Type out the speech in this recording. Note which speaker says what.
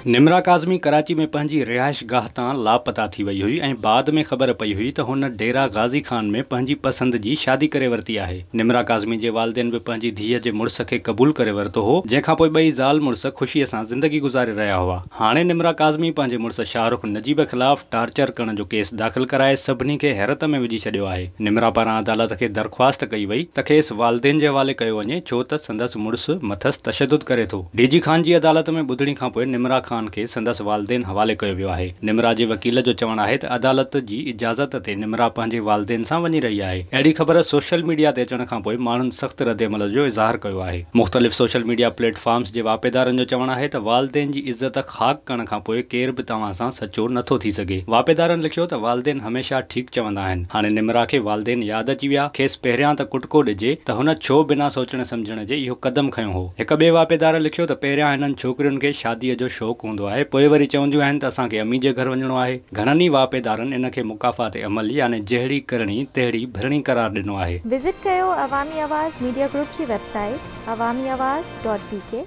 Speaker 1: निमरा काज़मी कराची में पंहिंजी रिहाइश गाह तां लापता थी वई हुई ऐं बाद में ख़बर पई हुई त हुन डेरा गाज़ी खान में पंहिंजी पसंद जी शादी करे वरिती आहे। निमरा काज़मी जे वालिदेन बि पंहिंजी धीअ जे मुड़ुस खे क़बूल करे वरितो हो, जंहिंखां पोइ ॿई ज़ाल मुड़ुस ख़ुशीअ सां ज़िंदगी गुज़ारे रहिया हुआ। हाणे निमरा काज़मी पंहिंजे मुड़ुस शाहरुख नजीब ख़िलाफ़ टार्चर करण जो केस दाख़िल कराए सभिनी खे हैरत में विझी छॾियो आहे। निमरा पारां अदालत खे दरख़्वास्त कई वई त खेसि वालिदेन जे हवाले कयो वञे, छो त संदसि मुड़ुस मथसि तशदुद करे थो। डीजी खान जी अदालत में ॿुधणी खां पोइ निमरा खान खे संदसि वालिदेन हवाले कयो वियो आहे। निमरा जे वकील जो चवणु आहे त अदालत जी इजाज़त ते निमरा पंहिंजे वालिदेन सां वञी रही आहे। अहिड़ी ख़बर सोशल मीडिया ते अचण खां पोइ माण्हुनि सख़्त रद्दमल जो इज़हार कयो आहे। मुख़्तलिफ़ सोशल मीडिया प्लेटफॉर्म्स जे वापेदारनि जो चवणु आहे त वालिदेन जी इज़त ख़ाक करण खां पोइ केर बि तव्हां सां सचो नथो थी सघे। वापेदारनि लिखियो त वालिदेन हमेशा ठीकु चवंदा आहिनि। हाणे निमरा खे वालिदेन यादि अची विया। खेसि पहिरियां त कुटको ॾिजे त हुन छो बिना सोचण सम्झण जे इहो क़दम खयो हो। हिकु ॿिए वापेदार लिखियो त पहिरियां हिननि छोकिरियुनि खे शादीअ जो शौक़ु हूंदो आहे, पोइ वरी चवंदियूं आहिनि त असांखे अम्मी जे घर वञिणो आहे। घणनि ई वापेदारनि इन खे मुकाफ़ात अमल यानी जहिड़ी करणी तहिड़ी भरणी करार ॾिनो आहे।
Speaker 2: विज़िट कयो अवामी आवाज़ मीडिया ग्रुप जी वेबसाइट awamiawaz.pk।